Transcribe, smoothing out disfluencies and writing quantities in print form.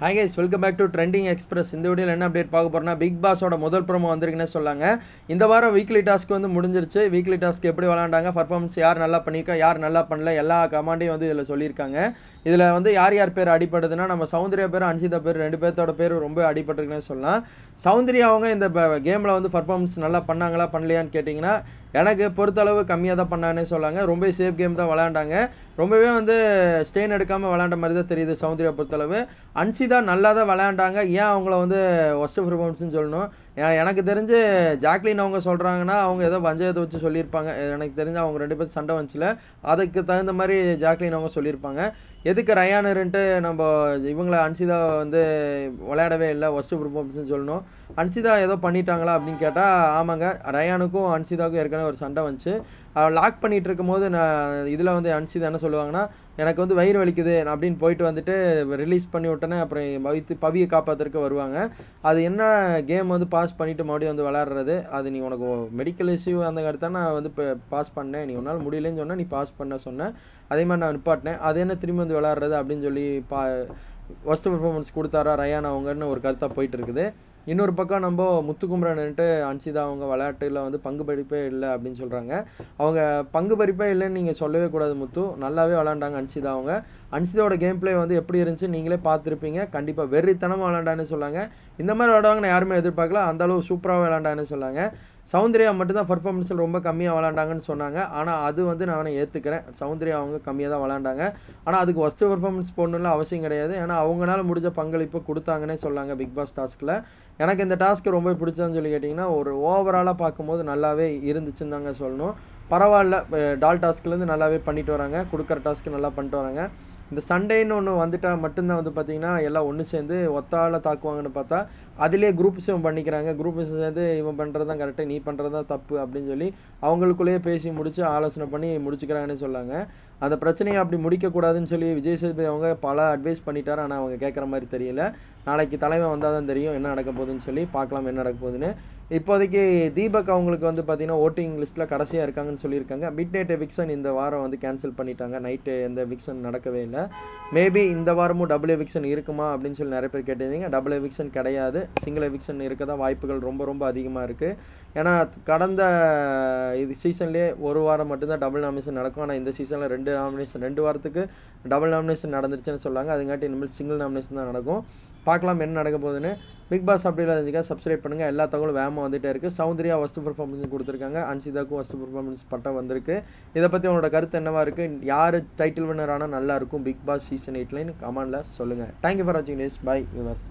Hi guys, welcome back to Trending Express. இந்த வீடியோவில் என்ன அப்டேட் பார்க்க போகிறோம்னா, பிக் பாஸோட முதல் ப்ரோமோ வந்திருக்குன்னே சொல்லாங்க. இந்த வாரம் வீக்லி டாஸ்க் வந்து முடிஞ்சிருச்சு. வீக்லி டாஸ்க் எப்படி விளாண்டாங்க, பர்ஃபார்மன்ஸ் யார் நல்லா பண்ணியிருக்கா, யார் நல்லா பண்ணல, எல்லா கமாண்டையும் வந்து இதில் சொல்லியிருக்காங்க. இதில் வந்து யார் யார் பேர் அடிப்படுதுன்னா, நம்ம சௌந்தர்யா பேர், அன்சிதா பேர், ரெண்டு பேர்த்தோட பேர் ரொம்ப அடிபட்டுருக்குன்னே சொல்லலாம். சௌந்தர்யா அவங்க இந்த கேமில் வந்து பர்ஃபார்மன்ஸ் நல்லா பண்ணாங்களா பண்ணலையான்னு கேட்டிங்கன்னா, எனக்கு பொறுத்தளவு கம்மியாக தான் பண்ணானே சொல்லாங்க. ரொம்ப சேஃப் கேம் தான் விளாண்டாங்க. ரொம்பவே வந்து ஸ்டெயின் எடுக்காமல் விளாண்ட மாதிரி தான் தெரியுது சௌந்தர்யா பொறுத்தளவு. அன்சிதா நல்லா தான் விளையாண்டாங்க. ஏன் அவங்கள வந்து ஒஸ்ட் பெர்ஃபார்மன்ஸ்னு சொல்லணும்? எனக்கு தெரிஞ்சு ஜாக்லின் அவங்க சொல்கிறாங்கன்னா, அவங்க ஏதோ பஞ்சாயத்தை வச்சு சொல்லியிருப்பாங்க. எனக்கு தெரிஞ்சு அவங்க ரெண்டு பேரும் சண்டை வந்துச்சுல, அதுக்கு தகுந்த மாதிரி ஜாக்லின் அவங்க சொல்லியிருப்பாங்க. எதுக்கு ரயானருன்ட்டு நம்ம இவங்கள அன்சிதா வந்து விளையாடவே இல்லை, ஒஸ்ட் பெர்ஃபார்மன்ஸ்னு சொல்லணும். அன்சிதா ஏதோ பண்ணிட்டாங்களா அப்படின்னு கேட்டால், ஆமாங்க, ரயானுக்கும் அன்சிதாவுக்கும் ஏற்கனவே ஒரு சண்டை வந்துச்சு. லாக் பண்ணிகிட்டு இருக்கும்போது நான் இதில் வந்து அன்சிதா என்ன சொல்லுவாங்கன்னா, எனக்கு வந்து வயிறு வலிக்குது அப்படின்னு போயிட்டு வந்துட்டு ரிலீஸ் பண்ணி விட்டோன்னே அப்புறம் பவியை காப்பாற்றுறதுக்கு வருவாங்க. அது என்ன கேம் வந்து பாஸ் பண்ணிவிட்டு மறுபடியும் வந்து விளாட்றது, அது நீ உனக்கு மெடிக்கல் இஷ்யூ அந்த கருத்தான் நான் வந்து இப்போ பாஸ் பண்ணேன், நீ உன்னால் முடியலன்னு சொன்னால் நீ பாஸ் பண்ண சொன்னேன், அதே மாதிரி நான் நிப்பாட்டினேன், அது என்ன திரும்பி வந்து விளாட்றது அப்படின்னு சொல்லி ஒஸ்ட் பெர்ஃபார்மன்ஸ் கொடுத்தாரா ரயான் அவங்கன்னு ஒரு கருத்தாக போயிட்டு இருக்குது. இன்னொரு பக்கம் நம்ம முத்துக்குமரன்ட்டு அன்சிதா அவங்க விளையாட்டில் வந்து பங்கு பறிப்பே இல்லை அப்படின்னு சொல்கிறாங்க. அவங்க பங்கு பறிப்பே இல்லைன்னு நீங்கள் சொல்லவே கூடாது முத்து, நல்லாவே விளாண்டாங்க அன்சிதா அவங்க. அன்சிதாவோட கேம் பிளே வந்து எப்படி இருந்துச்சு நீங்களே பார்த்துருப்பீங்க. கண்டிப்பாக வெறித்தனமாக விளாண்டான்னு சொன்னாங்க. இந்த மாதிரி விளாடுவாங்கன்னு யாருமே எதிர்பார்க்கல, அந்தளவு சூப்பராக விளாண்டான்னு சொன்னாங்க. சௌந்தர்யா மட்டும்தான் பர்ஃபார்மன்ஸில் ரொம்ப கம்மியாக விளாண்டாங்கன்னு சொன்னாங்க. ஆனால் அது வந்து நான் ஏற்றுக்கிறேன், சௌந்தர்யா அவங்க கம்மியாக தான் விளாண்டாங்க. ஆனால் அதுக்கு ஒஸ்ட் பர்ஃபார்மன்ஸ் போடணும்னு அவசியம் கிடையாது. ஏன்னா அவங்களால முடிஞ்ச பங்களிப்பு கொடுத்தாங்கன்னே சொல்லாங்க பிக் பாஸ் டாஸ்கில். எனக்கு இந்த டாஸ்க்கு ரொம்ப பிடிச்சதுன்னு சொல்லி கேட்டிங்கன்னா, ஒரு ஓவராலாக பார்க்கும்போது நல்லாவே இருந்துச்சுன்னு தாங்க சொல்லணும். பரவாயில்ல, டால் டாஸ்க்லேருந்து நல்லாவே பண்ணிட்டு வராங்க, கொடுக்குற டாஸ்க்கு நல்லா பண்ணிட்டு வராங்க. இந்த சண்டேன்னு ஒன்று வந்துட்டால் மட்டும்தான் வந்து பார்த்திங்கன்னா எல்லாம் ஒன்று சேர்ந்து ஒத்தால் தாக்குவாங்கன்னு பார்த்தா, அதிலே குரூப்ஸும் பண்ணிக்கிறாங்க. குரூப்ஸ் சேர்ந்து இவன் பண்ணுறது தான் கரெக்டு, நீ பண்ணுறது தான் தப்பு அப்படின்னு சொல்லி அவங்களுக்குள்ளேயே பேசி முடித்து ஆலோசனை பண்ணி முடிச்சுக்கிறாங்கன்னு சொல்லாங்க. அந்த பிரச்சனையை அப்படி முடிக்கக்கூடாதுன்னு சொல்லி விஜய் சேதுபதி அவங்க பல அட்வைஸ் பண்ணிட்டார். ஆனால் அவங்க கேட்குற மாதிரி தெரியல. நாளைக்கு தலைவன் வந்தால் தான் தெரியும் என்ன நடக்க போகுதுன்னு சொல்லி, பார்க்கலாம் என்ன நடக்க போகுதுன்னு. இப்போதைக்கு தீபக் அவங்களுக்கு வந்து பார்த்திங்கன்னா ஓட்டிங் லிஸ்ட்டில் கடைசியாக இருக்காங்கன்னு சொல்லியிருக்காங்க. மிட் நைட் எவிக்ஷன் இந்த வாரம் வந்து கேன்சல் பண்ணிட்டாங்க. நைட்டு எந்த எவிக்ஷன் நடக்கவே இல்லை. மேபி இந்த வாரமும் டபுள் எவிக்ஷன் இருக்குமா அப்படின்னு சொல்லி நிறைய பேர் கேட்டிருந்தீங்க. டபுள் எவிக்ஷன் கிடையாது, சிங்கிள் எவிக்ஷன் இருக்க தான் வாய்ப்புகள் ரொம்ப ரொம்ப அதிகமாக இருக்குது. ஏன்னா கடந்த இது சீசன்லேயே ஒரு வாரம் மட்டும்தான் டபுள் நாமினேஷன் நடக்கும். ஆனால் இந்த சீசனில் 2 வாரத்துக்கு டபுள் நாமினேஷன் நடந்துருச்சுன்னு சொல்லாங்க. அதுங்காட்டி இனிமேல் சிங்கிள் நாமினேஷன் தான் நடக்கும். பார்க்கலாம் என்ன நடக்க போகுதுன்னு. பிக் பாஸ் அப்படிலாம் இருந்துச்சுக்கா சப்ஸ்கிரைப் பண்ணுங்கள். எல்லா தகவலும் வேகமாக வந்துகிட்டே இருக்குது. சௌந்தர்யா ஃபஸ்ட்டு பர்ஃபார்மன்ஸ் கொடுத்துருக்காங்க, அன்சிதாவுக்கும் ஃபஸ்ட்டு பர்ஃபார்மன்ஸ் பட்டம் வந்திருக்கு. இதை பற்றி உங்களோட கருத்து என்னவாக இருக்குது, யார் டைட்டில் வின்னர் ஆனால் நல்லாயிருக்கும் பிக் பாஸ் சீசன் 8 கமெண்டில் சொல்லுங்கள். தேங்க்யூ ஃபார் வாட்சிங் திஸ். Bye viewers.